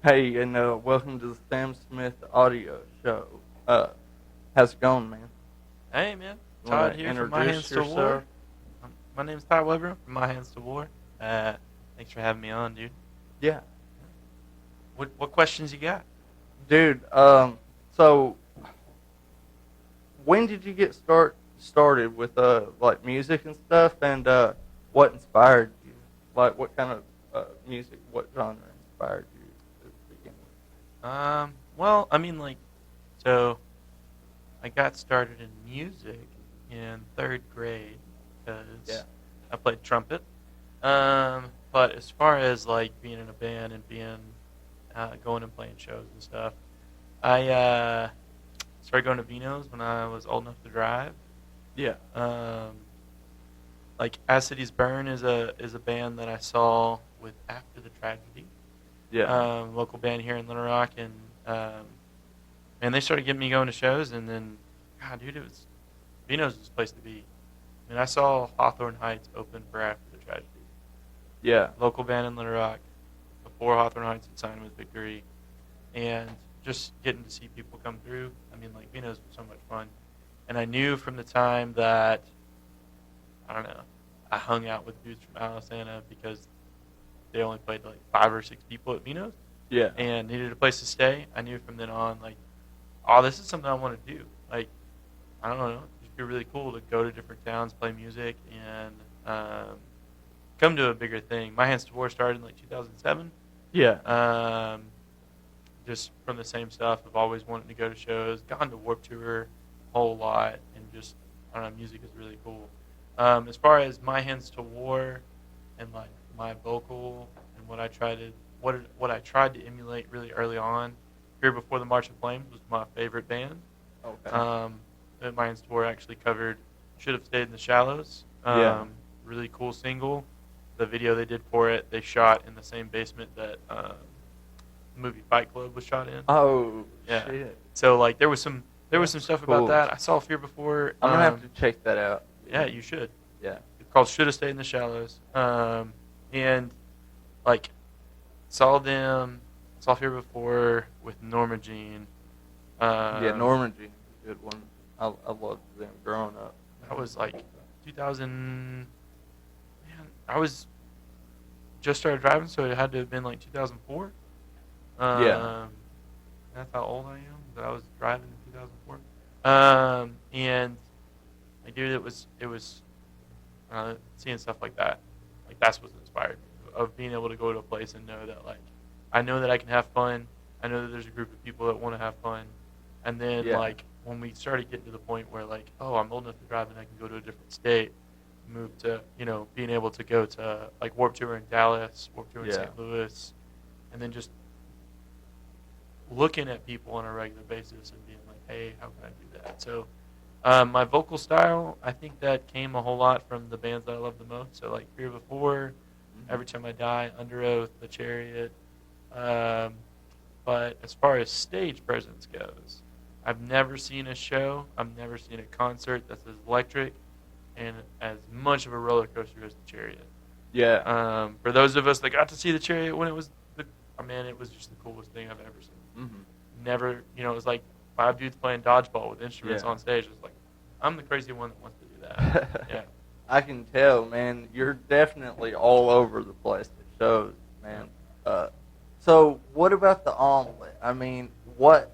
Hey, and welcome to the Sam Smith Audio Show. How's it going, man? Hey man, You Todd want to here from My introduce Hands to War. yourself? My name's Todd Webber from My Hands to War. Thanks for having me on, dude. Yeah, What questions you got? dude. So when did you get started with like music and stuff, and what inspired you? Like, what kind of music, what genre inspired you to begin Well, I mean, so I got started in music in third grade with? because I played trumpet. But as far as like being in a band and being going and playing shows and stuff, I started going to Vino's when I was old enough to drive. Yeah, Um, like As Cities Burn is a band that I saw with After the Tragedy, yeah, local band here in Little Rock, um, and they started getting me going to shows, and then, God, dude, Vino's was the place to be. I mean, I saw Hawthorne Heights open for After the Tragedy, yeah, local band in Little Rock, before Hawthorne Heights had signed with Victory, and just getting to see people come through. I mean, like Vino's was so much fun, and I knew from the time that I don't know, I hung out with dudes from Alisana because they only played like 5 or 6 people at Vino's yeah, and needed a place to stay. I knew from then on, like, oh, this is something I want to do. Like, I don't know, it'd be really cool to go to different towns, play music, and come to a bigger thing. My Hands to War started in like 2007. yeah. Um, just from the same stuff of always wanting to go to shows, gone to Warp Tour a whole lot, and just, I don't know, music is really cool. As far as My Hands to War and like my vocal and what I tried to emulate really early on, Here Before the March of Flames was my favorite band. Okay. Um, My Hands to War actually covered Should Have Stayed in the Shallows. Yeah. Really cool single. The video they did for it, they shot in the same basement that the movie Fight Club was shot in. Oh Yeah. shit. So like there was some That's stuff about cool. that. I saw Fear Before. I'm gonna have to check that out. Yeah, you should. Yeah. It's called Should Have Stayed in the Shallows. And like saw Fear Before with Norma Jean. Yeah, Um, Norman Jean's a good one. I loved them growing up. that was like 2000. Man, I was just started driving, so it had to have been like 2004. Yeah. That's how old I am. That I was driving in 2004. And like, dude, it was seeing stuff like that. Like that's what inspired me of being able to go to a place and know that like I know that I can have fun. I know that there's a group of people that want to have fun. And then Yeah. like when we started getting to the point where like, oh, I'm old enough to drive and I can go to a different state, move to, being able to go to like Warp Tour in Dallas, Warp Tour in Yeah. St. Louis, and then just looking at people on a regular basis and being like, hey, how can I do that? So my vocal style, I think that came a whole lot from the bands that I love the most. So like Fear Before, Mhm. Every Time I Die, Under Oath, The Chariot. Um, but as far as stage presence goes, I've never seen a show, I've never seen a concert that's as electric and as much of a roller coaster as The Chariot. Yeah. For those of us that got to see The Chariot when it was oh man, it was just the coolest thing I've ever seen. Mhm. Never, it was like 5 dudes playing dodgeball with instruments Yeah. on stage. It was like, I'm the crazy one that wants to do that. Yeah. I can tell, man. You're definitely all over the place. It shows, man. Uh, so what about the omelet? I mean, what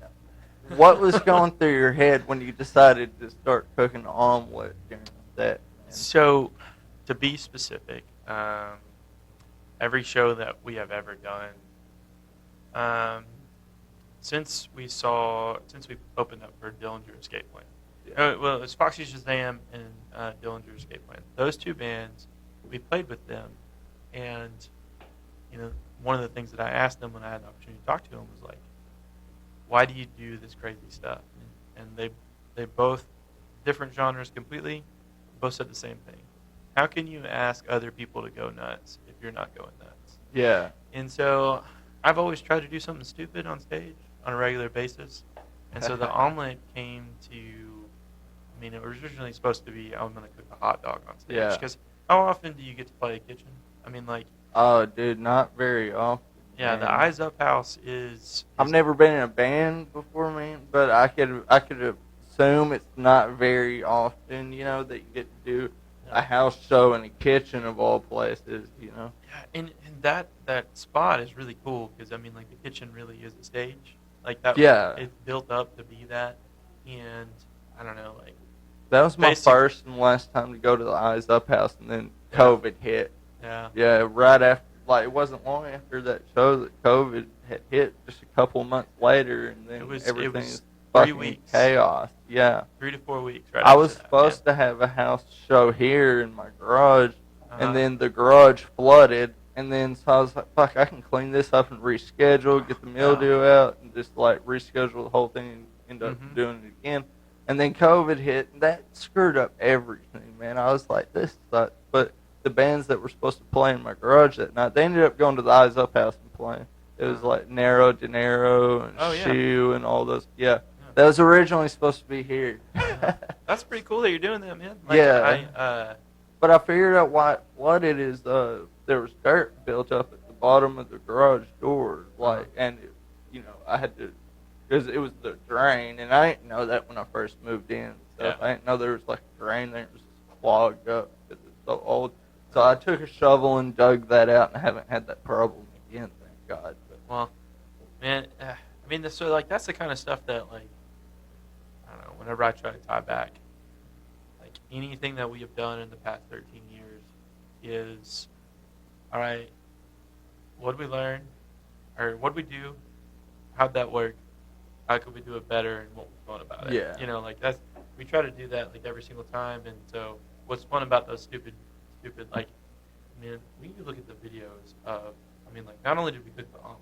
was going through your head when you decided to start cooking the omelet during that, man? So, to be specific, every show that we have ever done, um, since we opened up for Dillinger Escape Plan. Yeah. Well, it's Foxy Shazam and Dillinger Escape Plan. Those two bands, we played with them, and you know, one of the things that I asked them when I had an opportunity to talk to them was like, "Why do you do this crazy stuff?" And they both different genres completely, both said the same thing. How can you ask other people to go nuts if you're not going nuts? Yeah. And so I've always tried to do something stupid on stage on a regular basis. And so the omelet came to, I mean, it was originally supposed to be I'm going to cook a hot dog on stage. Yeah. Because how often do you get to play a kitchen? I mean, like, Oh, dude, not very often. Yeah, the And Eyes Up House is. I've never been in a band before, man, but I could assume it's not very often, that you get to do a Yeah, house show in a kitchen of all places. yeah, and that spot is really cool because I mean, like the kitchen really is a stage. Like that, Yeah, it's built up to be that, and I don't know, like that was my basic. first and last time to go to the Eyes Up House, and then Yeah, COVID hit. yeah. Yeah, right after, like it wasn't long after that show that COVID had hit, just a couple months later, and It then was it everything's was three fucking weeks, chaos. Yeah. 3 to 4 weeks right I after was that, man. supposed to have a house show here in my garage, Uh and huh. then the garage flooded, and then so I was like, fuck, I can clean this up and reschedule, get the Yeah. mildew out, and just like reschedule the whole thing and end up Mhm. doing it again. And then COVID hit, and that screwed up everything, man. I was like, this sucks. But the bands that were supposed to play in my garage that night, they ended up going to the Eyes Up House and playing. It was like Nero De Niro and Oh yeah. Shoe and all those. Yeah, Yeah. that was originally supposed to be here. Yeah. That's pretty cool that you're doing that, man. Like Yeah. I But I figured out why it flooded is there was dirt built up at the bottom of the garage door, like, and I had to, because it was the drain, and I didn't know that when I first moved in and stuff. Yeah. I didn't know there was like a drain there. It was just clogged up because it's so old. So I took a shovel and dug that out, and I haven't had that problem again, thank God. But well, man, I mean, so like that's the kind of stuff that like I don't know. Whenever I try to tie back, like anything that we have done in the past 13 years is, all right, what did we learn, or what did we do? How'd that work? How could we do it better, and what was fun about it? yeah, Like that's we try to do that like every single time. And so, what's fun about those stupid like, man, we can look at the videos of. I mean, like not only did we cook the omelet,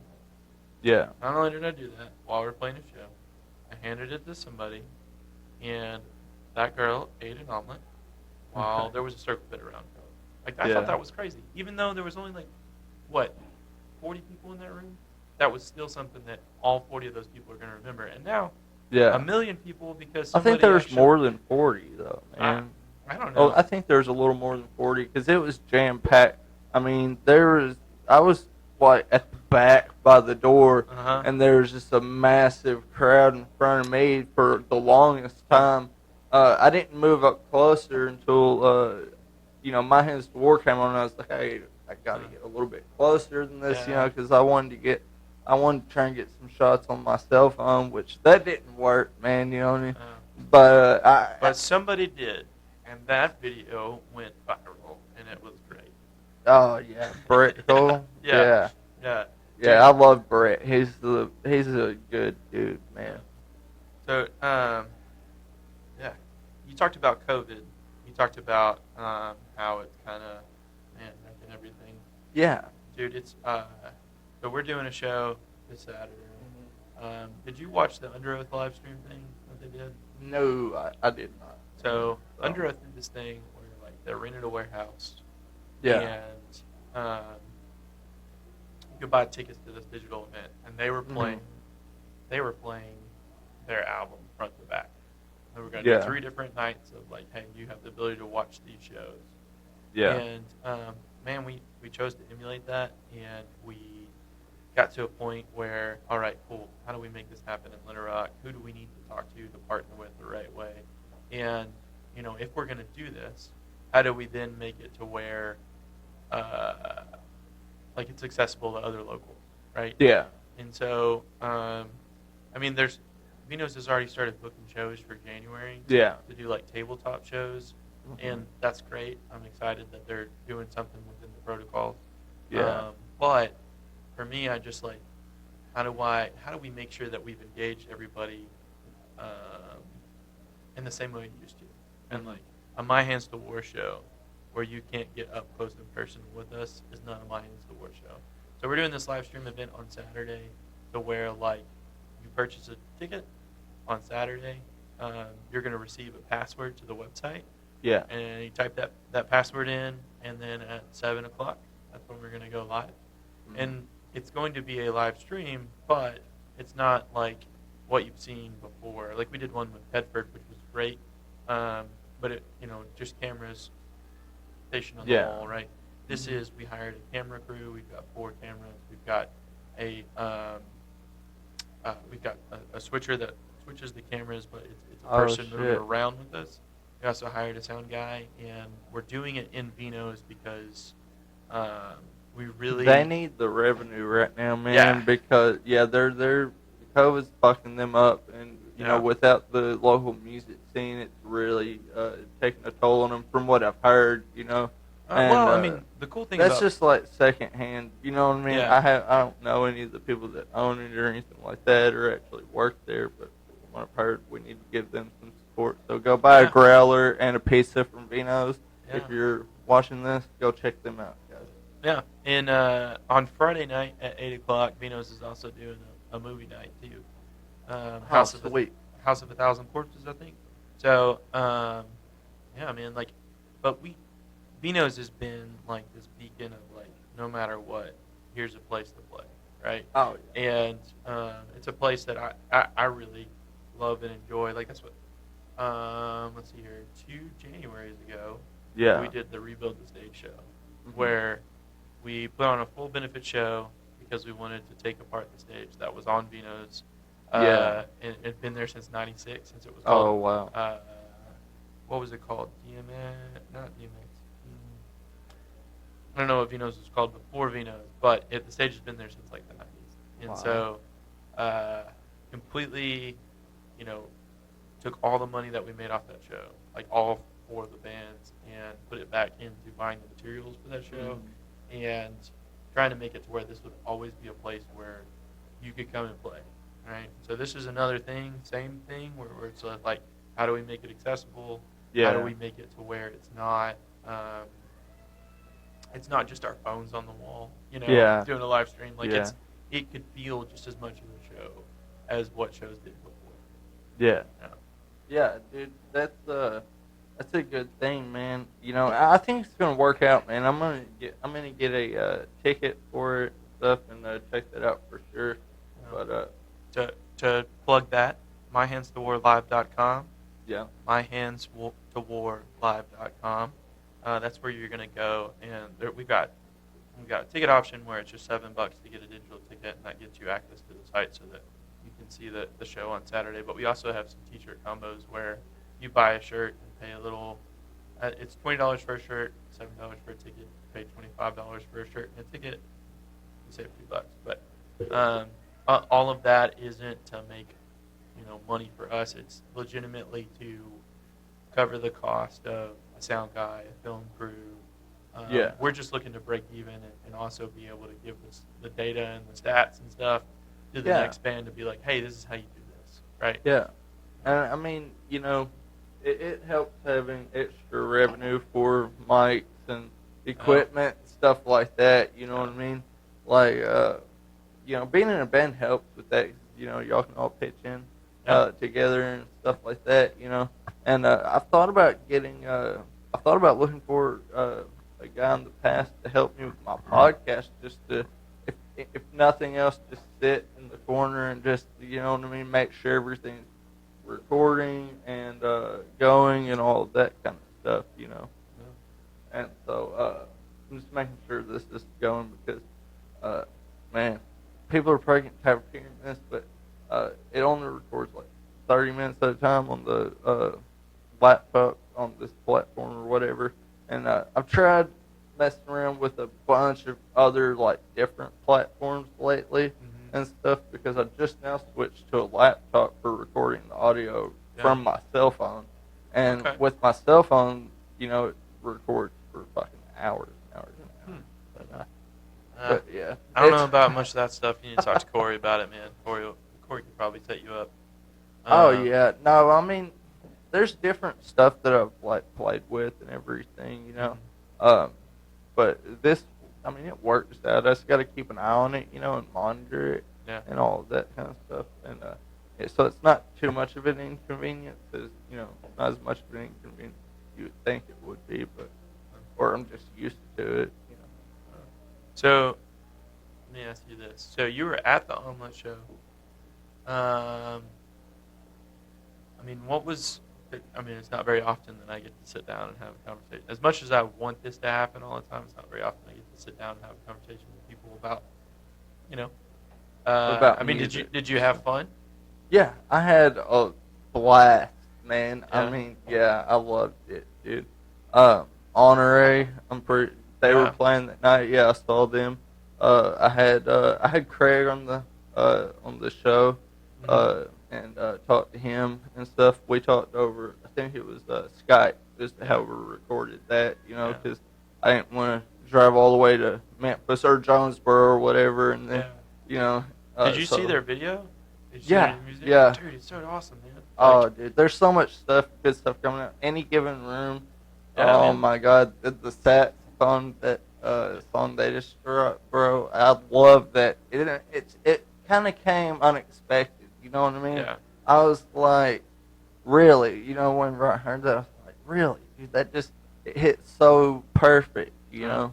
yeah, not only did I do that while we were playing a show, I handed it to somebody, and that girl ate an omelet while there was a circle pit around her. Like I thought yeah, that was crazy, even though there was only like what 40 people in that room. That was still something that all 40 of those people are going to remember. And now, yeah. a million people because I somebody think there was actually, more than 40 though, I, man. I don't Oh, know. I think there was a little more than 40 because it was jam packed. I mean, I was like at the back by the door, Uh huh. and there was just a massive crowd in front of me for the longest time. I didn't move up closer until, My Hands to War came on, and I was like, hey, I got to get a little bit closer than this, Yeah. because I wanted to try and get some shots on my cell phone, which that didn't work, man, you know what I mean? But But somebody did, and that video went viral, and it was great. oh yeah, Brett Cole. Yeah. Yeah, Yeah. yeah, I love Brett. He's a good dude, man. So, yeah, you talked about COVID. You talked about how it's kind of wrecking everything. Yeah. Dude, it's so we're doing a show this Saturday. Did you watch the Under Oath live stream thing that they did? No, I did not. So Under Oath did this thing where like they rented a warehouse. Yeah. And you could buy tickets to this digital event, and they were playing. They were playing their album front to back. They were going to do 3 different nights of like, hey, you have the ability to watch these shows. Yeah. And man, we chose to emulate that, and we got to a point where, all right, cool. How do we make this happen in Little Rock? Who do we need to talk to partner with the right way? And if we're going to do this, how do we then make it to where, like, it's accessible to other locals, right? Yeah. And so, I mean, Vino's has already started booking shows for January. Yeah. To do like tabletop shows, and that's great. I'm excited that they're doing something within the protocols. Yeah. But for me, I just like, how do we make sure that we've engaged everybody in the same way we used to? And like a My Hands to War show, where you can't get up close in person with us, is not a My Hands to War show. So we're doing this live stream event on Saturday, to where like you purchase a ticket on Saturday, you're going to receive a password to the website. Yeah. And you type that password in, and then at 7 o'clock, that's when we're going to go live. And it's going to be a live stream, but it's not like what you've seen before. Like we did one with Bedford, which was great, but it, just cameras stationed on the wall, right? This is, we hired a camera crew. We've got 4 cameras. We've got we've got a switcher that switches the cameras, but it's a Oh person moving shit. around with us. We also hired a sound guy, and we're doing it in Vino's because um, we really They need the revenue right now, man, yeah because yeah, they're COVID's fucking them up, and yeah. without the local music scene, it's really taking a toll on them. From what I've heard, and Well, I mean, the cool thing that's about just like secondhand. You know what I mean? yeah I don't know any of the people that own it or anything like that or actually work there, but from what I've heard, we need to give them some support. So go buy a yeah growler and a pizza from Vino's. yeah If you're watching this, go check them out, guys. yeah. And on Friday night at 8 o'clock, Vino's is also doing a movie night too. Oh, sweet. House of a Thousand Corpses, I think. So yeah, man, like, but Vino's has been like this beacon of like, no matter what, here's a place to play, right? Oh, yeah. And it's a place that I really love and enjoy. Like that's what let's see here, 2 Januaries ago, Yeah. we did the Rebuild the Stage show, Mhm. where we put on a full benefit show because we wanted to take apart the stage that was on Vino's. Yeah. And it'd been there since '96, since it was Oh, called. wow. What was it called? DMX? Not DMX. I don't know what Vino's was called before Vino's, but the stage has been there since like the '90s, and Wow. so completely, you know, took all the money that we made off that show, like all 4 of the bands, and put it back into buying the materials for that show, and trying to make it to where this would always be a place where you could come and play, right? So this is another thing, same thing, where it's like, how do we make it accessible? Yeah. How do we make it to where it's not just our phones on the wall, Yeah. doing a live stream. Like Yeah. it could feel just as much of a show as what shows did before. Yeah. Yeah. Yeah, dude, that's a good thing, man. I think it's gonna work out, man. I'm gonna get a ticket for it and stuff and check that out for sure. But To plug that, myhandstowarlive.com, yeah, myhandstowarlive.com. That's where you're gonna go, and we've got a ticket option where it's just $7 to get a digital ticket, and that gets you access to the site so that you can see the show on Saturday. But we also have some T-shirt combos where you buy a shirt and pay a little. It's $20 for a shirt, $7 for a ticket. Pay $25 for a shirt and a ticket. You save $2. But all of that isn't to make money for us. It's legitimately to cover the cost of a sound guy, a film crew. Yeah. We're just looking to break even and also be able to give us the data and the stats and stuff to the Yeah. next band to be like, hey, this is how you do this, right? yeah. And I mean, it helps having extra revenue for mics and equipment and stuff like that. You know what I mean? Like, being in a band helps with that. Y'all can all pitch in together and stuff like that. And I've thought about looking for a guy in the past to help me with my podcast, just to, if nothing else, just sit in the corner and just, make sure everything's recording and going and all of that kind of stuff. And so I'm just making sure this is going because, man, people are probably getting tired of hearing this, but it only records like 30 minutes at a time on the laptop on this platform or whatever. And I've tried messing around with a bunch of other like different platforms lately and stuff because I just now switched to a laptop for recording the audio from my cell phone. And with my cell phone, it records for fucking hours and hours and hours. But yeah, I don't know about much of that stuff. You need to talk to Corey about it, man. Corey could probably set you up. Oh yeah, no, I mean, there's different stuff that I've like played with and everything, but this, I mean, it works out. I just got to keep an eye on it, and monitor it and all of that kind of stuff, and so it's not too much of an inconvenience, as not as much of an inconvenience as you would think it would be, or I'm just used to it. So, let me ask you this. So, you were at the Omelet Show. I mean, it's not very often that I get to sit down and have a conversation. As much as I want this to happen all the time, it's not very often I get to sit down and have a conversation with people about, about I mean, did you music. did you have fun? Yeah, I had a blast, man. I Yeah. mean, yeah, I loved it, dude. Um, Honorary, they were Yeah. playing that night. Yeah, I saw them. I had Craig on the show, Hmm. and talked to him and stuff. We talked over. I think it was Skype, just Yeah. how we recorded that. Yeah. Because I didn't want to drive all the way to Memphis or Jonesboro or whatever, and then Yeah. you know, Did you see so their video? Did you see yeah, their music? yeah. Dude, it's so awesome, man. Like, Oh, dude, there's so much stuff, good stuff coming out. Any given room. yeah, Oh man. my God, the saxophone that song they just struck, bro. I love that. It kind of came unexpected. You know what I mean? Yeah. I was like, really, when I heard that, I was like, really, dude, that just it hit so perfect. Uh,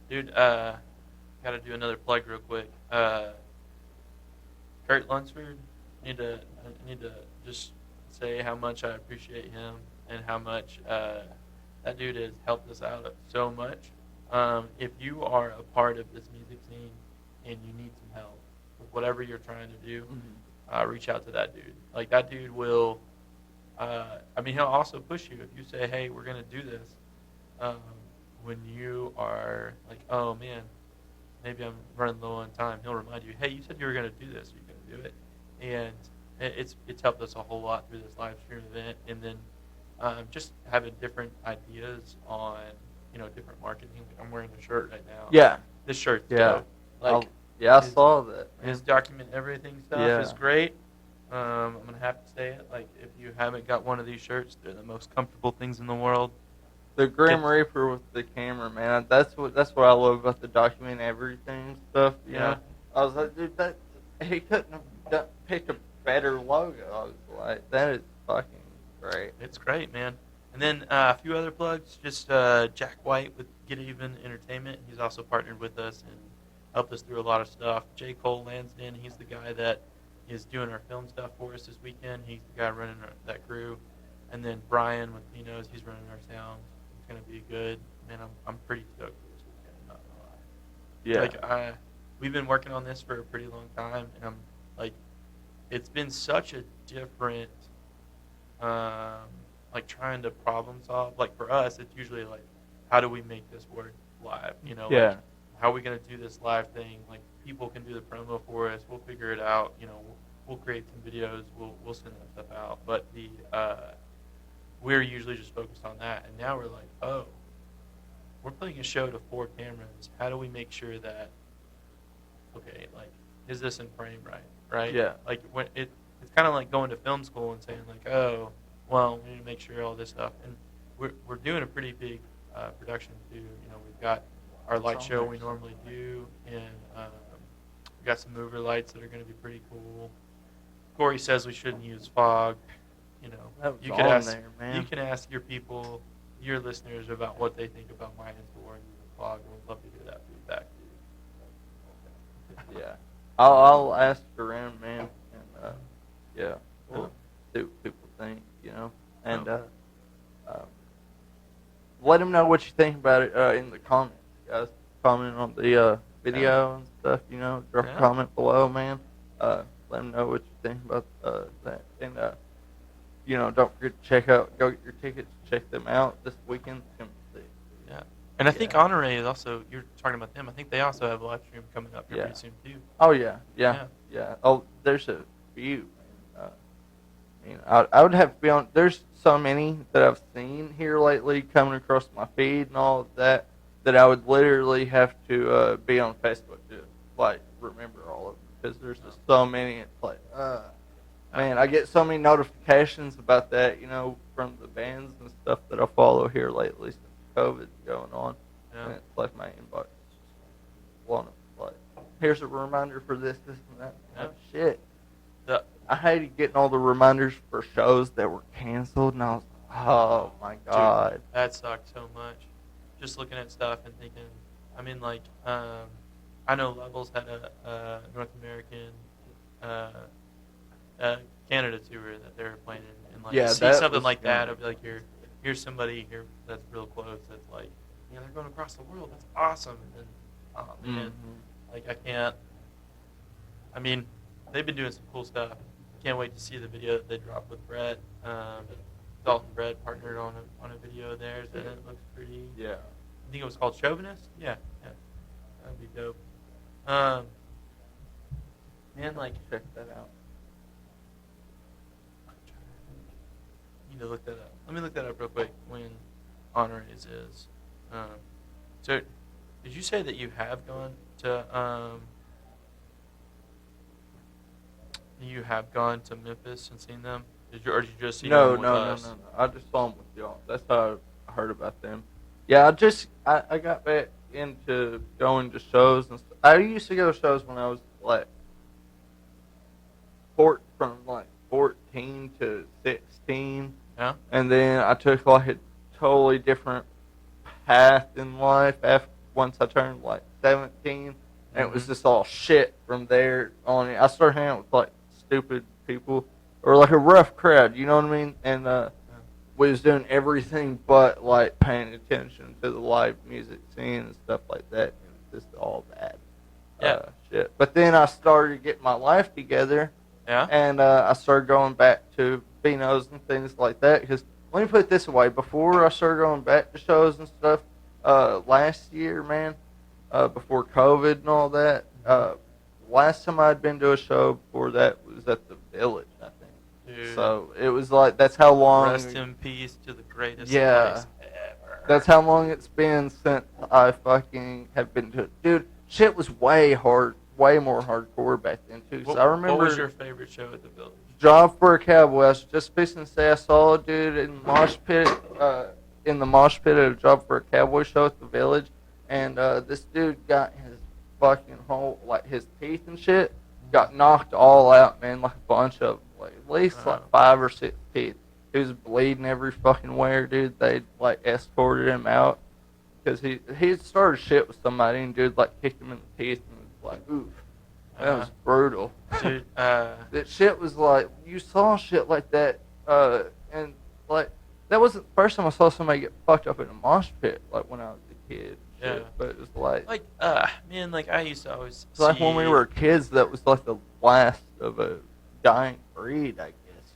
dude, gotta do another plug real quick. Kurt Lunsford, I need to just say how much I appreciate him and how much that dude has helped us out so much. If you are a part of this music scene and you need some help with whatever you're trying to do, reach out to that dude. Like that dude will. I mean, he'll also push you if you say, "Hey, we're gonna do this." Um, when you are like, "Oh man, maybe I'm running low on time," he'll remind you, "Hey, you said you were going to do this. Are you going to do it?" And it's helped us a whole lot through this live stream event, and then just having different ideas on different marketing. I'm wearing a shirt right now. Yeah, This shirt's yeah, dope. Like yeah. I his saw that, his man. document everything stuff is Yeah. great. I'm gonna have to say it. Like if you haven't got one of these shirts, they're the most comfortable things in the world. The Get Grim Reaper with the camera, man. That's what I love about the document everything stuff. yeah. I was like, dude, that he couldn't have picked a better logo. I was like, that is fucking great. It's great, man. And then a few other plugs. Just Jack White with Get Even Entertainment. He's also partnered with us and helped us through a lot of stuff. J. Cole Lansden. He's the guy that is doing our film stuff for us this weekend. He's the guy running that crew. And then Brian with Pinos. He's running our sound. It's gonna be good. Man, I'm pretty stoked for this weekend. I'm not gonna lie. Yeah. We've been working on this for a pretty long time, and I'm like, it's been such a different, um, like trying to problem solve. Like for us, it's usually like, how do we make this work live? Like Yeah. how are we gonna do this live thing? Like people can do the promo for us. We'll figure it out. We'll create some videos. We'll send that stuff out. But we're usually just focused on that, and now we're like, oh, we're playing a show to 4 cameras. How do we make sure that, okay, like, is this in frame right? Yeah. Like when it's kind of like going to film school and saying like, oh, well, we need to make sure all this stuff, and we're doing a pretty big production too. We've got our light show we normally do, and we got some mover lights that are going to be pretty cool. Corey says we shouldn't use fog. That was You could on ask there, man. you can ask your people, your listeners, about what they think about my Insta and using fog, and we'd love to hear that feedback. Yeah. I'll ask around, man, and yeah, we'll Cool. see what people think, and let them know what you think about it in the comments, guys. Comment on the video and stuff, drop a Yeah. comment below, man. Let them know what you think about that, and don't forget to go get your tickets, check them out this weekend. It's gonna be sick. Yeah. And I think Yeah. Honore is also, you're talking about them. I think they also have a live stream coming up here Yeah. pretty soon too. Oh yeah. Oh, there's a few. I would have to be on. There's so many that I've seen here lately coming across my feed and all of that I would literally have to be on Facebook to like remember all of them because there's just so many. It's like, man, I get so many notifications about that, from the bands and stuff that I follow here lately since COVID's going on, Yeah. and it's like my inbox is just blowing up. Like, here's a reminder for this, and that. Yeah. Like, shit. The, I hated getting all the reminders for shows that were canceled, and I was like, oh my god. Dude, that sucked so much. Just looking at stuff and thinking, I mean, like, I know Levels had a North American Canada tour that they were playing in, and like Yeah, see that something was like that, gonna of like here's somebody here that's real close that's like, yeah, they're going across the world. That's awesome. And then, oh man, Mhm. like I can't. I mean, they've been doing some cool stuff. Can't wait to see the video that they dropped with Brett. Dalton Brett partnered on a video of theirs, and it looks pretty. Yeah. I think it was called Chauvinist. Yeah, that'd be dope. Man, like, Check that out. need to look that up. Let me look that up real quick. When Honorays is. So, did you say that you have gone to Memphis and seen them? Or did you just see them with us? No. I just saw them with y'all. That's how I heard about them. Yeah, I got back into going to shows and stuff. I used to go to shows when I was like from like 14 to 16. Yeah. And then I took like a totally different path in life once I turned like 17. And it was just all shit from there on. I started hanging out with like stupid people or like a rough crowd, you know what I mean? And we was doing everything but like paying attention to the live music scene and stuff like that. And it was just all bad shit. But then I started getting my life together. Yeah. And I started going back to Beano's and things like that. Because let me put it this way: before I started going back to shows and stuff, last year, man, before COVID and all that, last time I'd been to a show before that was at the Village, I think. Dude. So it was like that's how long. Rest in peace to the greatest place ever. That's how long it's been since I fucking have been to it. Dude, shit was way more hardcore back then too. Cause I remember. What was your favorite show at the Village? Job for a Cowboy. I was just fixing to say I saw a dude in the mosh pit at a Job for a Cowboy show at the Village, and this dude got his fucking whole his teeth and shit got knocked all out, man, like a bunch of them, at least 5 or 6 teeth. He was bleeding every fucking where, dude. They escorted him out because he started shit with somebody and dude kicked him in the teeth and was like, oof. That was brutal. Dude, that shit was you saw shit like that, and that wasn't the first time I saw somebody get fucked up in a mosh pit, when I was a kid. Shit. Yeah. But it was man, I used to always it's like when we were kids, that was the last of a dying breed, I guess.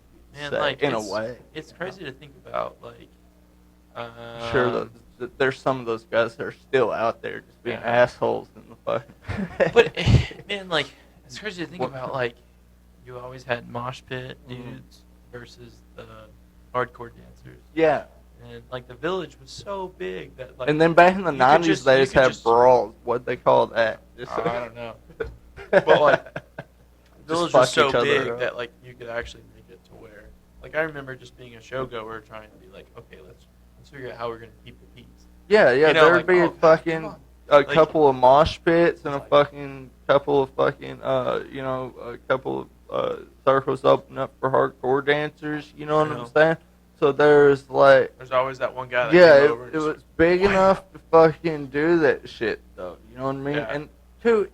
Man, in a way. It's crazy to think about, sure, there's some of those guys that are still out there just being assholes in the fucking. But man, it's crazy to think about. You always had mosh pit dudes versus the hardcore dancers. Yeah. And the Village was so big that And then back in the 90s, they just had brawls. What'd they call that? I don't know. But the Village was so big that you could actually make it to where I remember just being a showgoer trying to be okay, let's figure out how we're gonna keep the peace. Yeah, there'd be a couple of mosh pits and a fucking couple of fucking a couple of circles open up for hardcore dancers. You know what I'm saying? So there's always that one guy that came over it was big enough to fucking do that shit though. You know what I mean? Yeah. And two,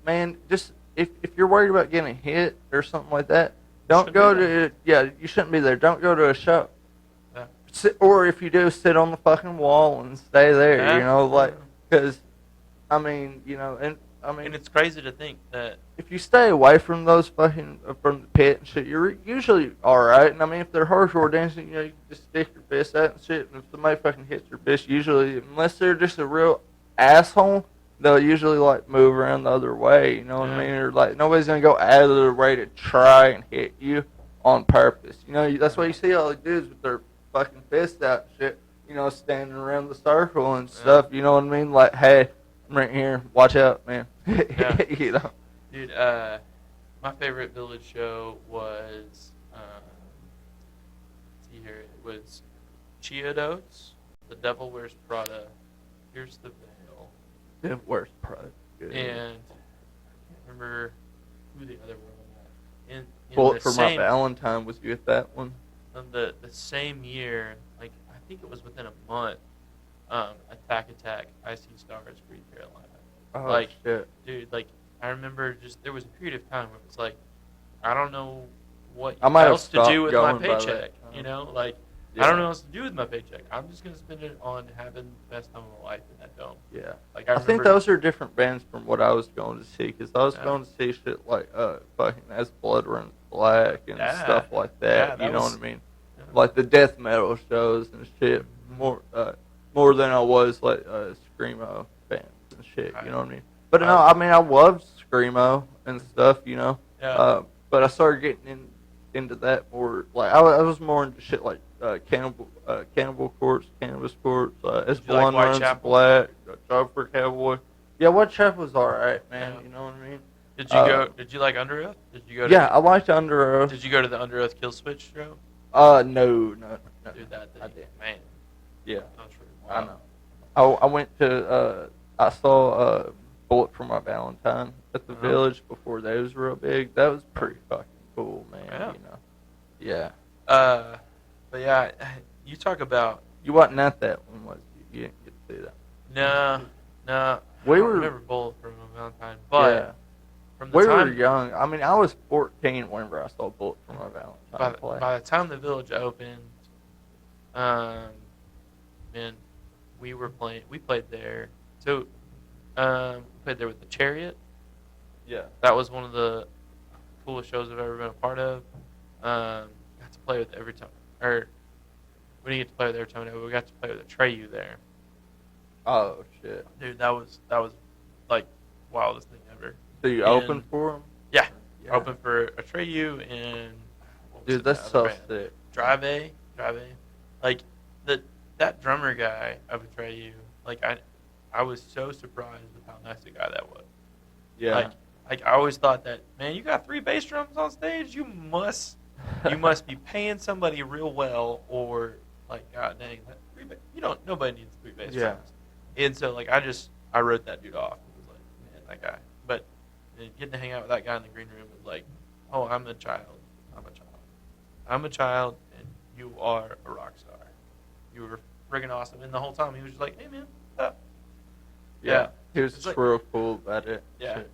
man, just if you're worried about getting a hit or something like that, don't go to you shouldn't be there. Don't go to a show. Or if you do, sit on the fucking wall and stay there, because, and it's crazy to think that if you stay away from those from the pit and shit, you're usually alright, and if they're hardcore dancing, you just stick your fist out and shit, and if somebody fucking hits your fist, usually, unless they're just a real asshole, they'll usually, move around the other way, you know what I mean, or, nobody's gonna go out of their way to try and hit you on purpose, that's why you see all the dudes with their fucking fist out and shit, standing around the circle and stuff, you know what I mean? Hey, I'm right here, watch out, man. Yeah. Dude, my favorite Village show was, let's see here, it was Chiodos, The Devil Wears Prada, Here's the Veil. Devil Wears Prada. Good. And I can't remember who the other one was. Bullet for My Valentine, was you at that one? The same year, I think it was within a month, Attack, I See Stars, Free Carolina. Oh, shit. Dude, I remember there was a period of time where it was I don't know what I might else have to do with my going by paycheck, that. I don't know what else to do with my paycheck. I'm just gonna spend it on having the best time of my life in that dome. Yeah. Like I I think remember. those are different bands from what I was going to see, because I was Yeah. going to see shit like fucking As Blood Runs Black and Yeah. stuff like Yeah, that. that You know was- what I mean? Yeah. Like the death metal shows and shit. More than I was like screamo bands and shit. You know what I mean? But no, I mean I loved screamo and stuff. You know. Yeah. But I started getting into that more. Like I was more into shit like Cannibal Corpse, Cannabis Corpse, As Did you like Blood Runs Whitechapel? Black, Job for Cowboy. Yeah, Whitechapel was alright, man. Yeah. You know what I mean? Did you go? Did you like Under Oath? Did you go? To Yeah, I liked Under Oath. Did you go to the Under Oath Kill Switch show? No. Dude, that thing, I did. man. Yeah, That was pretty I wild. know. I went to I saw Bullet for My Valentine at the Uh-huh. Village before they was real big. That was pretty fucking cool, man. Yeah. You know. Yeah. But yeah, you talk about You wasn't at that one, was you? You didn't get to see that. no. We I don't were- remember Bullet for My Valentine, but Yeah. from the We time were young. I mean, I was 14 whenever I saw Bullet for My Valentine play. by the time the Village opened, man, we played there. So, we played there with the Chariot. Yeah. That was one of the coolest shows I've ever been a part of. Got to play with every time, or we didn't get to play with every time. We got to play with Atreyu there. Oh shit. Dude, that was like wildest thing ever. So you And- opened for him? Yeah, open for Atreyu and what was Dude, the that's other so band? sick. Drive A, like that drummer guy of Atreyu. Like I was so surprised with how nice a guy that was. Yeah. Like I always thought that, man, you got 3 bass drums on stage, you must be paying somebody real well, or like, god dang, nobody needs 3 bass Yeah. drums. And so like I wrote that dude off. It was like, man, that guy. But getting to hang out with that guy in the green room was like, oh, I'm a child, and you are a rock star. You were friggin' awesome. And the whole time he was just like, hey man, what's up? Yeah. He was It's just like- real cool about it. Yeah. Shit.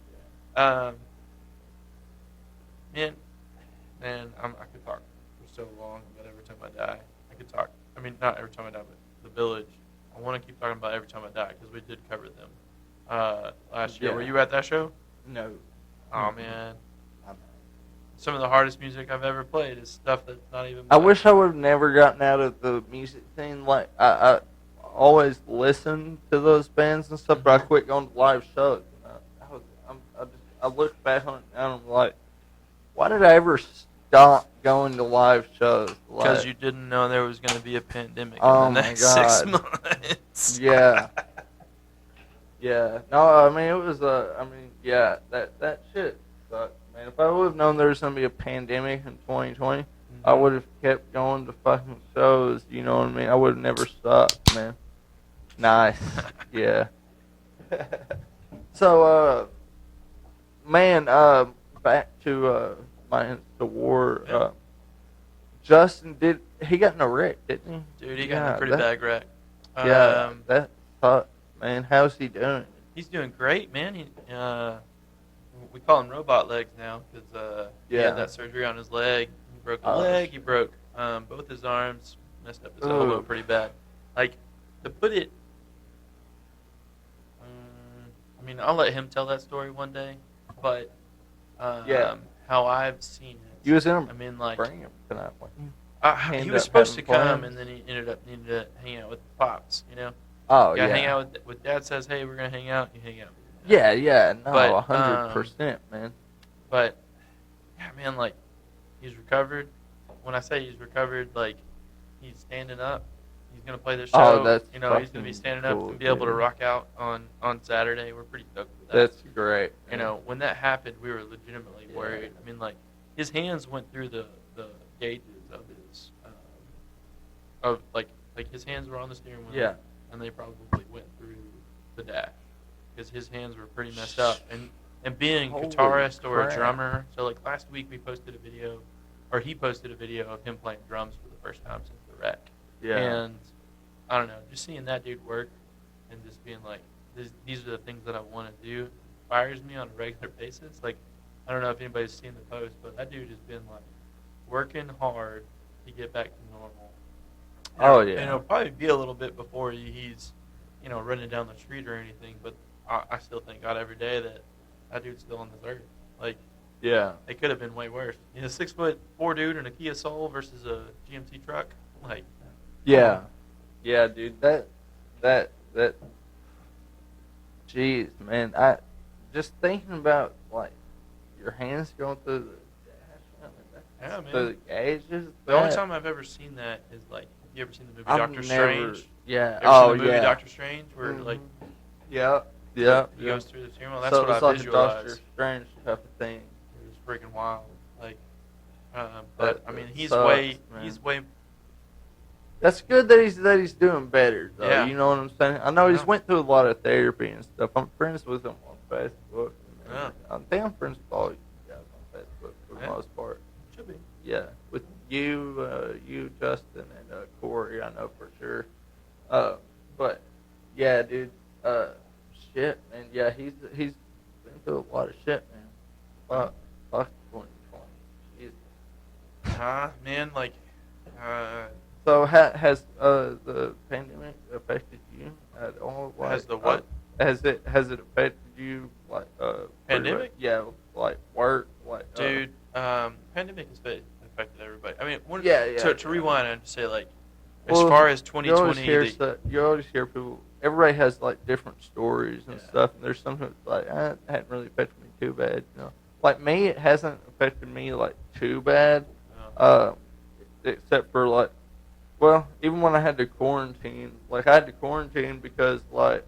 Man, I could talk for so long about Every Time I Die. I could talk. I mean, not Every Time I Die, but The Village. I want to keep talking about Every Time I Die because we did cover them last year. Yeah. Were you at that show? No. Oh man, I'm- some of the hardest music I've ever played is stuff that's not even. I mine. wish I would have never gotten out of the music thing. Like I always listened to those bands and stuff, but I quit going to live shows. I look back on it and I'm like, why did I ever stop going to live shows? Because Like, you didn't know there was going to be a pandemic Oh in the my next 6 God. months. Yeah. Yeah. No, I mean it was yeah, that shit sucked, man. If I would have known there was gonna be a pandemic in 2020, I would have kept going to fucking shows. You know what I mean? I would have never stopped, man. Nice. Yeah. So, man, back to my Insta War. Yeah. Justin he got in a wreck, didn't he? Dude, he got in Yeah, a pretty that- bad wreck. Yeah, that sucks, man. How's he doing? He's doing great, man. We call him robot legs now because he Yeah. had that surgery on his leg. He broke a Oh, leg. shit. He broke both his arms. Messed up his Ooh. elbow pretty bad. Like, to put it, I mean, I'll let him tell that story one day. But Yeah. how I've seen it, You was in I mean, like, bring him tonight. he ended was up supposed to having come, plans? and then he ended up needing to hang out with the pops. You know, Oh you gotta yeah. hang out with Dad. Says, hey, we're gonna hang out. You hang out. Yeah, no, But, 100%, man. But yeah, man, like he's recovered. When I say he's recovered, like he's standing up. He's gonna play the show. Oh, that's he's gonna be fucking standing cool, up and be able to dude. rock out on Saturday. We're pretty stoked with that. That's great. You know, when that happened, we were legitimately Yeah. worried. I mean, like his hands went through the gauges of his like his hands were on the steering wheel. Yeah. And they probably went through the dash because his hands were pretty messed up. And being a Holy guitarist or a crap. drummer, so like last week he posted a video of him playing drums for the first time since the wreck. Yeah. And I don't know, just seeing that dude work and just being like, these are the things that I want to do inspires me on a regular basis. Like, I don't know if anybody's seen the post, but that dude has been like working hard to get back to normal Oh And yeah. it'll probably be a little bit before he's, running down the street or anything. But I still thank God every day that that dude's still on this earth. Like, Yeah. it could have been way worse. 6'4" dude in a Kia Soul versus a GMC truck. Like, come on. Yeah. Yeah, dude. That. Jeez, man. I just thinking about like your hands going through the dash. I mean, Yeah, through man. the gauges. The only time I've ever seen that is like, you ever seen the movie I've Doctor never. Strange? Yeah. Ever seen Oh the movie yeah. Doctor Strange where Mhm. like Yeah. Yeah. he Yeah. goes through the funeral? That's So it what I was like a visualize. Doctor Strange type of thing. It was freaking wild. Like, but That, I mean, that he's sucks, he's man. way. That's good that he's doing better though. Yeah. You know what I'm saying? I know he's Yeah. went through a lot of therapy and stuff. I'm friends with him on Facebook. And Yeah. I think I'm friends with all you guys on Facebook for the Yeah. most part. Should be. Yeah, with you, Justin, and Corey, I know for sure. But yeah, dude. Shit, man. Yeah, he's been through a lot of shit, man. Fuck 2020. Jesus. Man, like, So has the pandemic affected you at all? Like, has the what? Has it affected you like Pandemic? Yeah, like work, like Dude, pandemic has affected everybody. I mean, to rewind and say, like, as Well, far as you always 2020, hear you always hear people. Everybody has like different stories and Yeah. stuff. And there's some who's like, it hadn't really affected me too bad. You know, like me, it hasn't affected me like too bad. uh, Except for like, well, even when I had to quarantine, like I had to quarantine because like,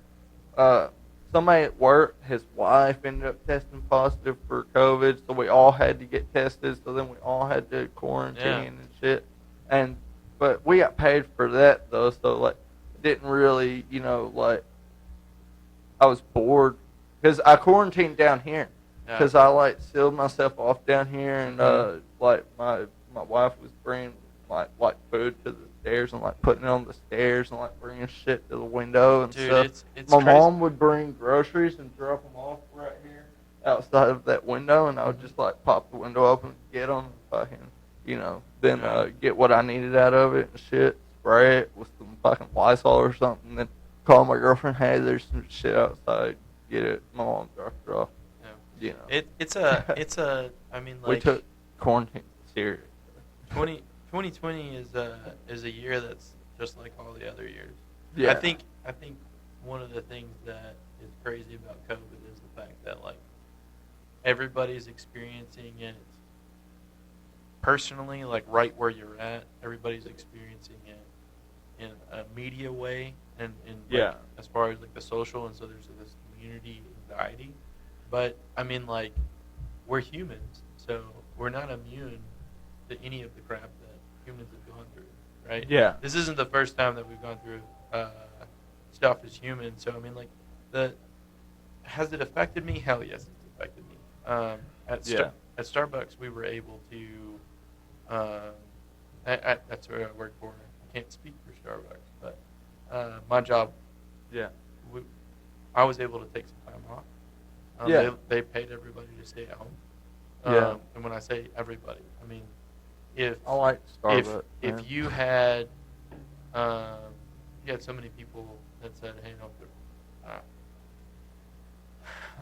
somebody at work, his wife ended up testing positive for COVID, so we all had to get tested. So then we all had to quarantine and shit. But we got paid for that though, so like, it didn't really, like, I was bored because I quarantined down here because I like sealed myself off down here and like my wife was bringing like food to the stairs and like putting it on the stairs and like bringing shit to the window and Dude, stuff. it's My crazy. mom would bring groceries and drop them off right here outside of that window, and I would just like pop the window open, get them, fucking, then get what I needed out of it and shit, spray it with some fucking Lysol or something, then call my girlfriend, hey, there's some shit outside, get it. My mom dropped it off. Yeah. You know. It's a. I mean, like, We took quarantine serious. 2020 is a year that's just like all the other years. Yeah. I think one of the things that is crazy about COVID is the fact that like everybody's experiencing it personally, like right where you're at. Everybody's experiencing it in a media way, and like, as far as like the social, and so there's this community anxiety. But I mean, like, we're humans, so we're not immune to any of the crap that humans have gone through, right? Yeah. This isn't the first time that we've gone through stuff as humans. So I mean, like, has it affected me? Hell yes, it's affected me. At Starbucks, we were able to. That's where I work for. I can't speak for Starbucks, but my job. Yeah. I was able to take some time off. They paid everybody to stay at home. And when I say everybody, I mean if I like Starbucks. If you had so many people that said, "Hey, no,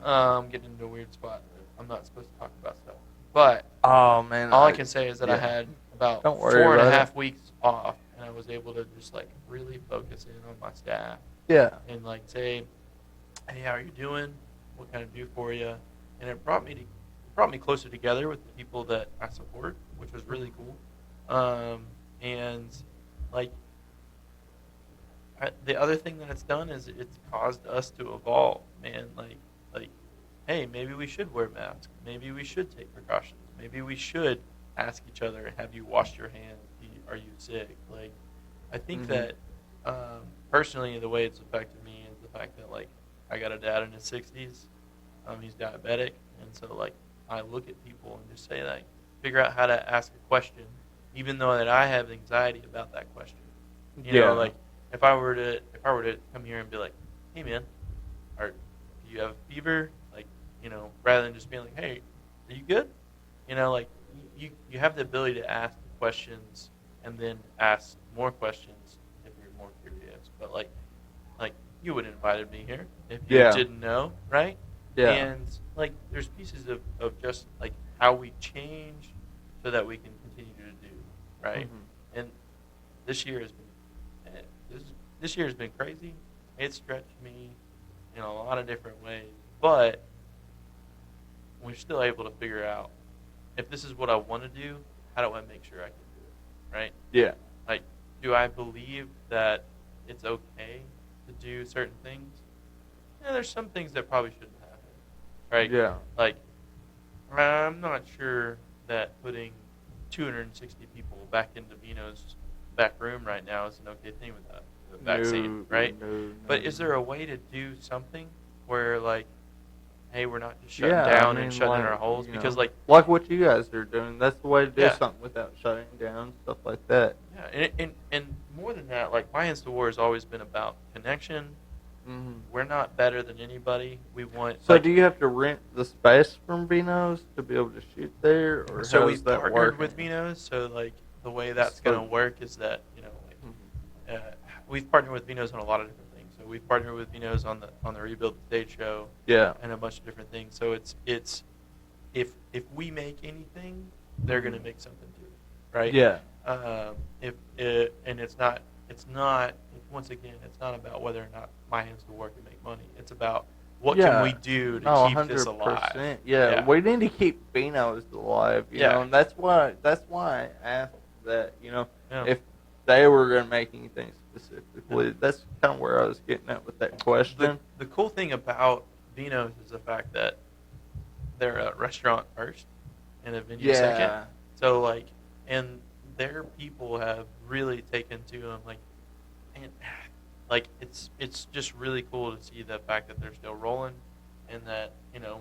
I'm getting into a weird spot. I'm not supposed to talk about stuff." But oh man, all I can say is that I had about 4.5 weeks off, and I was able to just like really focus in on my staff. Yeah. And like say, "Hey, how are you doing? What can I do for you?" And it brought me closer together with the people that I support, which was really cool. And like the other thing that it's done is it's caused us to evolve, man. Like, hey, maybe we should wear masks. Maybe we should take precautions. Maybe we should ask each other, "Have you washed your hands? Are you sick?" Like, I think that personally, the way it's affected me is the fact that like I got a dad in his 60s. He's diabetic, and so like I look at people and just say like, figure out how to ask a question, even though that I have anxiety about that question. You know, like if I were to come here and be like, "Hey man, do you have a fever?" Like, rather than just being like, "Hey, are you good?" Like you have the ability to ask questions and then ask more questions but like you would have invited me here if you Yeah. didn't know, right? Yeah. And like there's pieces of just like how we change so that we can continue to do, right? Mhm. And this year has been this year has been crazy. It stretched me in a lot of different ways, but we're still able to figure out if this is what I want to do, how do I make sure I can do it, right? Yeah. Like, do I believe that it's okay to do certain things? Yeah, there's some things that probably shouldn't happen, right? Yeah. Like, I'm not sure that putting 260 people back into Vino's back room right now is an okay thing without the vaccine, No, right? no, But no. is there a way to do something where, like, hey, we're not just shutting Yeah, down I and mean, shutting in like, our holes? you Because, know, like, what you guys are doing, that's the way to do yeah. something without shutting down, stuff like that. Yeah, and more than that, like my Insta War has always been about connection. Hmm. We're not better than anybody. We want So like do you have to rent the space from Vino's to be able to shoot there, or so how's we've that partnered working? with Vino's. So like the way that's So, gonna work is that mhm. we've partnered with Vino's on a lot of different things. So we've partnered with Vino's on the Rebuild the Stage show Yeah. and a bunch of different things. So it's if we make anything, they're gonna make something too, right? Yeah. If it, and it's not once again it's not about whether or not my hands will work and make money. It's about what can we do to No, keep this alive. 100%. Yeah, we need to keep Vino's alive, you know, Yeah. and that's why I asked that, you know, Yeah. if they were going to make anything specifically. That's kind of where I was getting at with that question. The cool thing about Vino's is the fact that they're a restaurant first and a venue second. Yeah. So like, and their people have really taken to them and like it's just really cool to see the fact that they're still rolling, and that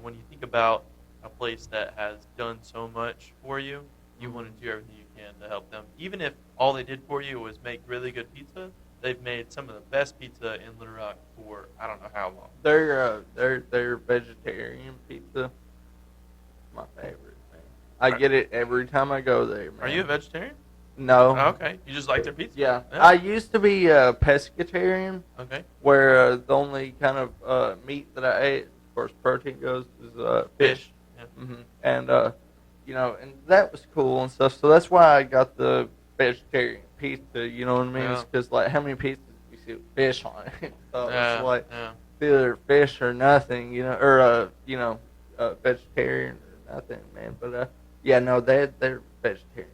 when you think about a place that has done so much for you, you want to do everything you can to help them. Even if all they did for you was make really good pizza, they've made some of the best pizza in Little Rock for I don't know how long. Their vegetarian pizza, my favorite, man. I get it every time I go there, man. Are you a vegetarian? No. Oh, okay. You just like their pizza? Yeah. I used to be a pescatarian, Okay. where the only kind of meat that I ate, as far as protein goes, is fish. Yeah. And and that was cool and stuff. So that's why I got the vegetarian pizza. You know what I mean? Yeah. Because like, how many pizzas do you see with fish on it? So Yeah, it's like yeah. either fish or nothing. Or vegetarian or nothing, man. But yeah, no, they're vegetarian.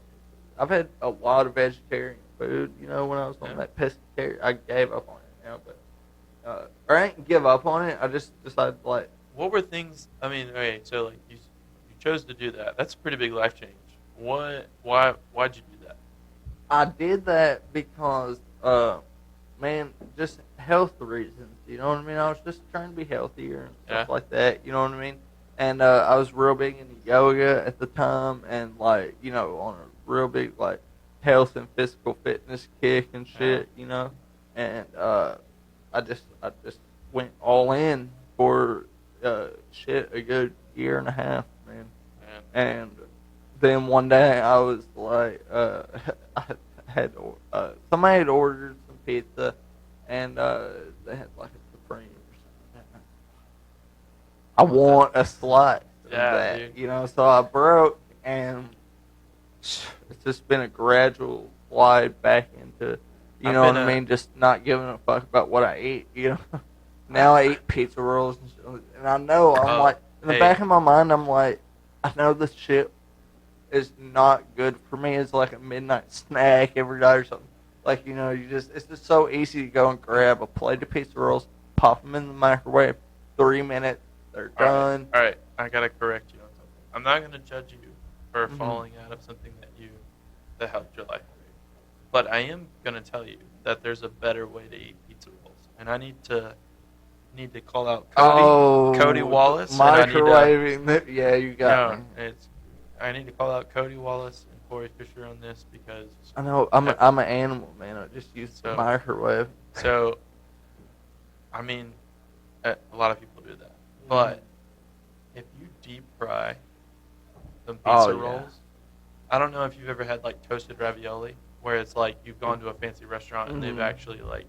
I've had a lot of vegetarian food. When I was on that pescatarian, I gave up on it now, but or I didn't give up on it. I just decided like. What were things? I mean, okay, so like you chose to do that. That's a pretty big life change. Why'd you do that? I did that because, man, just health reasons. You know what I mean? I was just trying to be healthier and stuff like that. You know what I mean? And I was real big into yoga at the time, and like, on a real big like health and physical fitness kick and shit. And I just went all in for a good year and a half, man. And then one day I was like, I had somebody had ordered some pizza, and they had like a supreme or something. I want a slice of that, dude. So I broke, and it's just been a gradual slide back into, you know what I mean, just not giving a fuck about what I eat, Now I eat pizza rolls, and I know I'm like, in the back of my mind, I'm like, I know this shit is not good for me. It's like a midnight snack every day or something. Like, it's just so easy to go and grab a plate of pizza rolls, pop them in the microwave, 3 minutes, they're done. All right, I gotta correct you on something. I'm not gonna judge you for falling out of something that helped your life. But I am gonna tell you that there's a better way to eat pizza rolls, and I need to call out Cody Wallace. Microwaving. Yeah, you got me. I need to call out Cody Wallace and Corey Fisher on this because I know I'm an animal, man. I just use the microwave. So, I mean, a lot of people do that, but if you deep fry some pizza rolls, I don't know if you've ever had like toasted ravioli, where it's like you've gone to a fancy restaurant and they've actually like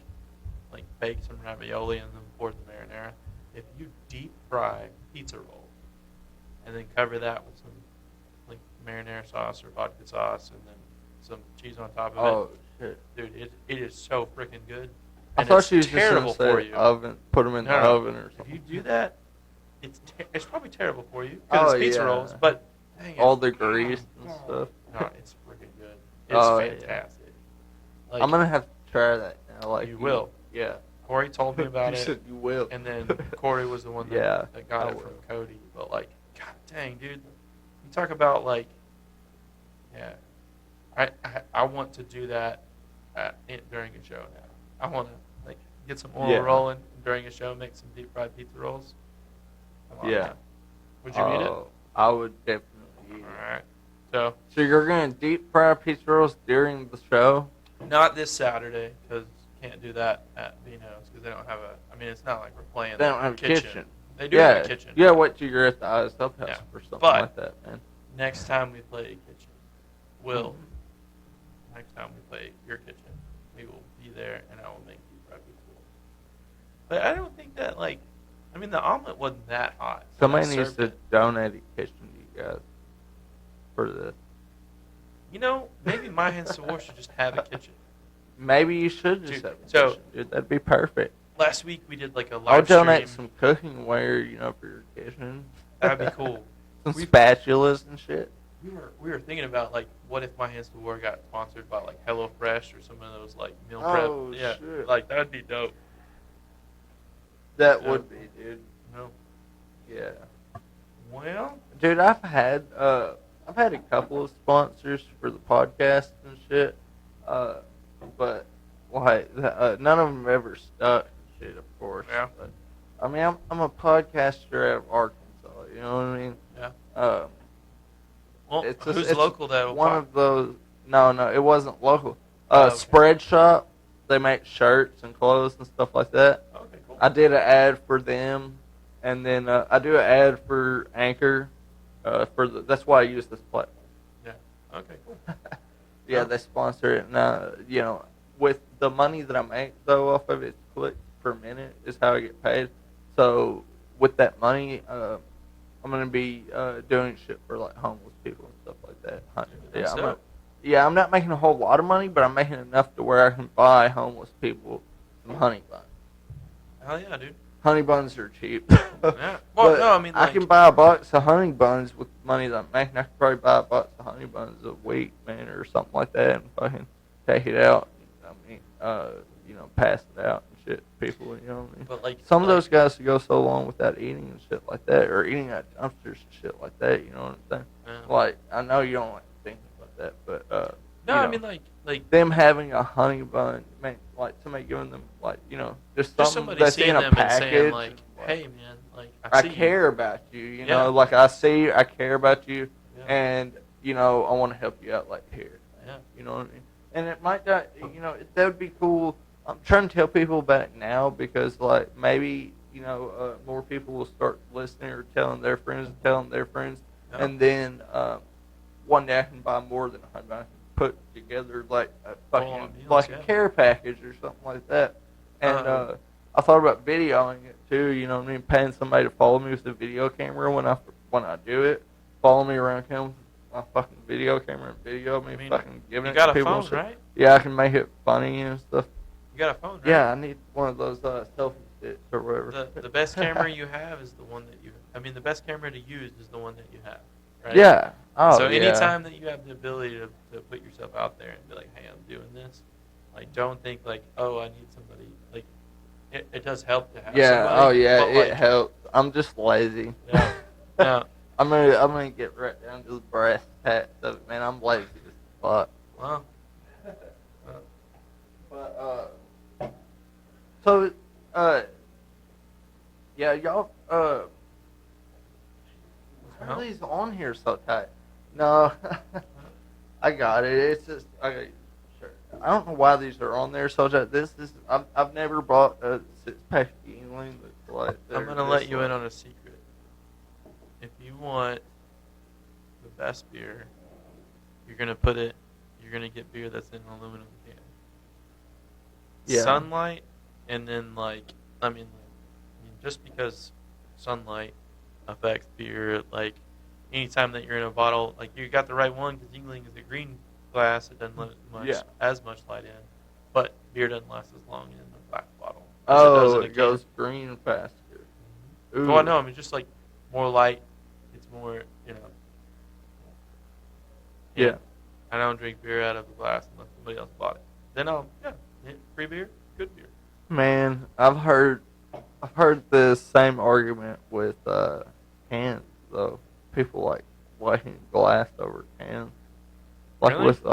like bake some ravioli and then pour the marinara. If you deep fry pizza rolls and then cover that with some like marinara sauce or vodka sauce and then some cheese on top of Oh it, shit! dude, it is so freaking good. I And thought it's she was just terrible gonna for say you. oven. Put them in the No, no. oven or If something. you do that, it's probably terrible for you Oh because it's pizza yeah. rolls. But dang it, All the grease and stuff. no, it's freaking good. It's Oh, yeah. fantastic. Like, I'm gonna have to try that now. Like you will. Yeah. Corey told me about You it, said you will. and then Corey was the one that, Yeah, that got I it will. from Cody. But like, god dang, dude, you talk about like, yeah, I want to do that during a show now. I want to like get some oil Yeah. rolling during a show, make some deep fried pizza rolls. Come on, Yeah. man. Would you eat it? Oh, I would definitely eat All it. right. So So you're gonna deep fry pizza rolls during the show? not this Saturday because can't do that at Vino's because they don't have a. I mean, it's not like we're playing. They don't have a kitchen. They do Yeah. have a kitchen. Yeah. Wait till you're at the ISF house Yeah. or something But- like that, man. Next time we play a kitchen, Mhm. next time we play your kitchen, we will be there and I will make deep fried pizza rolls. But I don't think that like, I mean, the omelet wasn't that hot. when I Somebody needs served to it. donate a kitchen to you guys for this. You know, maybe My Hands to War should just have a kitchen. Maybe you should just Dude, have a so- kitchen, dude. That'd be perfect. Last week we did like a I'll live donate stream. some cooking ware, for your kitchen. That'd be cool. Some We- spatulas and shit. We were thinking about like what if My Hands to War got sponsored by like HelloFresh or some of those like meal prep. Oh, Yeah, shit. like that'd be dope. That Yeah. would be, dude. No, Yeah. well, Dude, I've had a couple of sponsors for the podcast and shit, but like none of them ever stuck. And shit, of course. Yeah. But, I mean, I'm a podcaster out of Arkansas. You know what I mean? yeah. Um, Well, who's local that will one pop? of those. No, it wasn't local. Okay. Spread Shop. They make shirts and clothes and stuff like that. Okay, cool. I did an ad for them, and then I do an ad for Anchor. That's why I use this platform. Yeah. Okay, cool. Yeah, Oh. they sponsor it, and with the money that I make though off of it, clicks per minute is how I get paid. So with that money, I'm gonna be doing shit for like homeless people and stuff like that. That's dope. I'm not making a whole lot of money, but I'm making enough to where I can buy homeless people some honey buns. Hell yeah, dude. Honey buns are cheap. Yeah. Well, But no, I mean, I like, can buy a box of honey buns with the money that I'm making. I could probably buy a box of honey buns a week, man, or something like that, and fucking take it out. I mean, pass it out and shit to people. You know what I mean? but like Some of like, those guys who go so long without eating and shit like that, or eating at dumpsters and shit like that. You know what I'm saying? yeah. Like, I know you don't like thinking about that, but No, you I know, mean like them having a honey bun, man, like somebody giving them like just just something somebody that's seeing in a them and package. saying like, and, hey man, like I see you. care about you, you Yeah. know, like I see you, I care about you, Yeah. and I want to help you out, like here, Yeah. you know what I mean? And it might not, that would be cool. I'm trying to tell people about it now because, like, maybe more people will start listening or telling their friends, Yeah. and then one day I can buy more than 100. I can put together like a Full-on fucking meals, like yeah. a care package or something like that, and I thought about videoing it too. You know what I mean? Paying somebody to follow me with the video camera when I do it. Follow me around him with my fucking video camera and video me I mean, fucking giving You it got to a people. phone, and shit. right? Yeah, I can make it funny and stuff. You got a phone, right? Yeah, I need one of those selfie sticks or whatever. The best camera you have is the one that you. I mean, the best camera to use is the one that you have. Right? Yeah. Oh, So yeah. anytime that you have the ability to put yourself out there and be like, hey, I'm doing this, like don't think like, oh, I need somebody. Like it does help to have Yeah. somebody. Oh yeah. but, It like, helps. I'm just lazy. Yeah. Yeah. I'm gonna get right down to the brass tacks of it, man. I'm lazy as fuck. Well, But so yeah, y'all why are these on here so tight? No, I got it. It's just sure. I don't know why these are on there so tight. This is I've never bought a 6-pack of Yingling that's like. I'm gonna let you in on a secret. If you want the best beer, you're gonna get beer that's in an aluminum can. Yeah. Sunlight And then just because sunlight affects beer, like anytime that you're in a bottle, like you got the right one because Yingling is a green glass, it doesn't let as much light in, but beer doesn't last as long in the black bottle as it does in a it can. goes green faster. Ooh. Well, no, I mean just like more light, it's more, Yeah. I don't drink beer out of a glass unless somebody else bought it. Then free beer, good beer. Man, I've heard the same argument with cans though. People like liking glass over cans. Like Really? with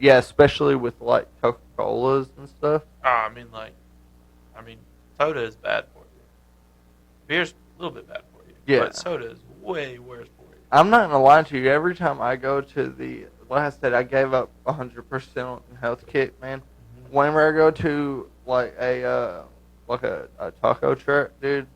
yeah, especially with like Coca-Colas and stuff. I mean, soda is bad for you. Beer's a little bit bad for you. Yeah. But soda is way worse for you. I'm not gonna lie to you. Every time I go to like I said, I gave up 100% on health kick, man. Mm-hmm. Whenever I go to like a taco truck, dude,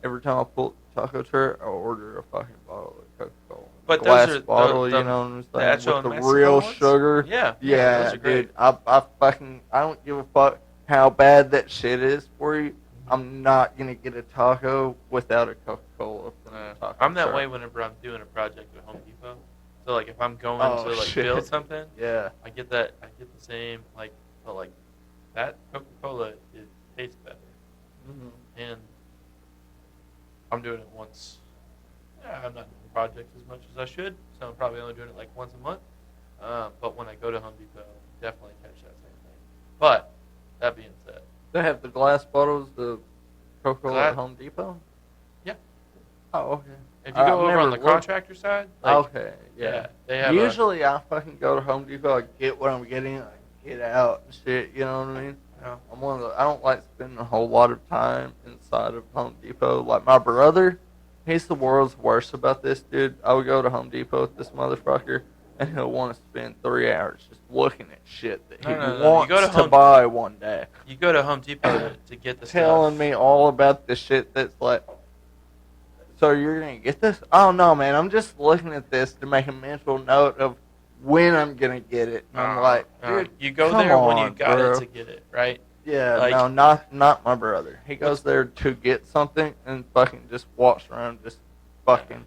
every time I pull the taco truck, I'll order a fucking bottle of Coca-Cola. But glass those are bottle, the you know what I'm the saying? Echo With the and Mexico real ones? sugar. Yeah, those are great. Dude. I don't give a fuck how bad that shit is for you. I'm not gonna get a taco without a Coca-Cola from the taco I'm that truck. way whenever I'm doing a project at Home Depot. So like if I'm going to like shit. build something, Yeah. I get the same but like that Coca-Cola it tastes better. Mm-hmm. And I'm doing it once. Yeah, I'm not doing projects as much as I should, so I'm probably only doing it like once a month. But when I go to Home Depot, definitely catch that same thing. But that being said, They have the glass bottles, the Coca-Cola at Home Depot? Yeah. Oh, okay. If you go over on the contractor side, okay, yeah. they have Usually I fucking go to Home Depot, I get what I'm getting, I get out and shit, you know what I mean? Yeah. I'm one of the, I don't like spending a whole lot of time inside of Home Depot. Like my brother, he's the world's worst about this, dude. I would go to Home Depot with this motherfucker, and he'll want to spend 3 hours just looking at shit that he wants You go to buy one day. You go to Home Depot to get the telling stuff. me all about the shit that's like, so you're going to get this? Oh, no, man. I'm just looking at this to make a mental note of when I'm going to get it. And I'm like, dude, you go come there when on, you got bro. it to get it, right? Yeah, Like- no, not my brother. He goes there to get something and fucking just walks around just fucking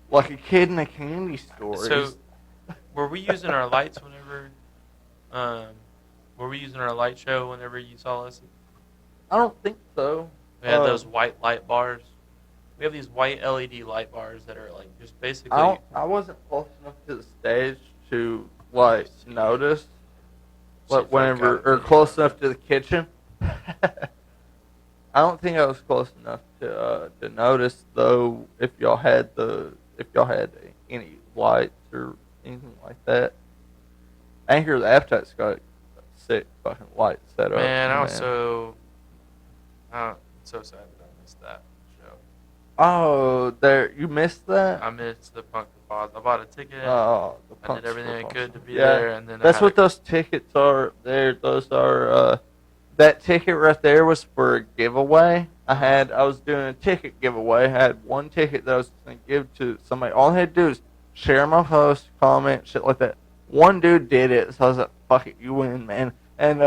like a kid in a candy store. So, were we using our lights whenever? Were we using our light show whenever you saw us? I don't think so. We had those white light bars. We have these white LED light bars that are like just basically. I wasn't close enough to the stage to like notice. Like whenever, or close enough to the kitchen. I don't think I was close enough to notice though. If y'all had any lights or anything like that. I hear the Appetite's got a sick fucking light set up. Man, I was so sad that I missed that show. Oh, you missed that? I missed the Punk the Pause. I bought a ticket. Oh, I did everything I could to be Yeah, there, and then that's what those tickets are. There, those are. That ticket right there was for a giveaway. I was doing a ticket giveaway. I had one ticket that I was going to give to somebody. All I had to do is share my post, comment, shit like that. One dude did it, so I was like, "Fuck it, you win, man." And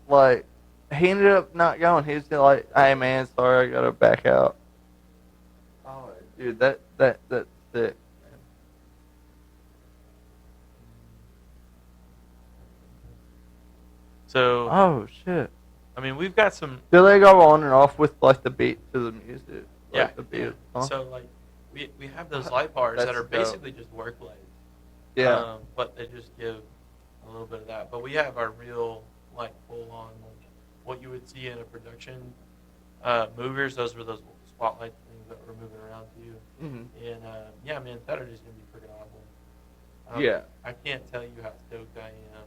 like, he ended up not going. He was like, "Hey, man, sorry, I gotta back out." Oh, dude, that's sick. So, Oh shit! I mean, we've got some. Do they go on and off with like the beat to the music? Yeah. The beat. Huh? So like, we have those light bars that That's are dope. basically just work lights. Yeah. But they just give a little bit of that. But we have our real like full on like what you would see in a production movers. Those were those spotlight things that were moving around to you. Mm-hmm. And yeah, man, Saturday's gonna be freaking awesome. Yeah. I can't tell you how stoked I am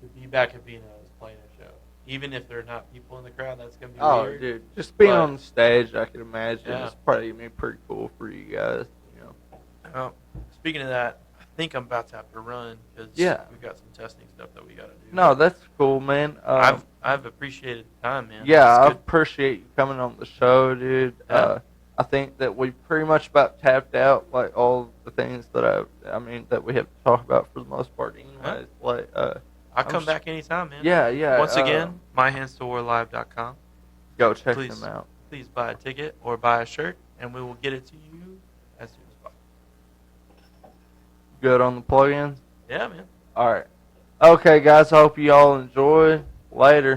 to be back at Vino's playing a show. Even if there are not people in the crowd, that's gonna be weird. Dude, just being But- on the stage, I can imagine Yeah. it's probably gonna be pretty cool for you guys. You know. Speaking of that, I think I'm about to have to run because Yeah. we've got some testing stuff that we got to do. No, that's cool, man. I've appreciated the time, man. Yeah, I It's good. appreciate you coming on the show, dude. Yeah. I think that we pretty much about tapped out like all the things that that we have to talk about for the most part. Anyways, like I I'll come back anytime, man. Yeah, yeah. Once again, myhandstillwarlive.com. Go check Please, them out. please buy a ticket or buy a shirt, and we will get it to you as soon as possible. Good on the plugins? Yeah, man. All right. Okay, guys. I hope you all enjoy. Later.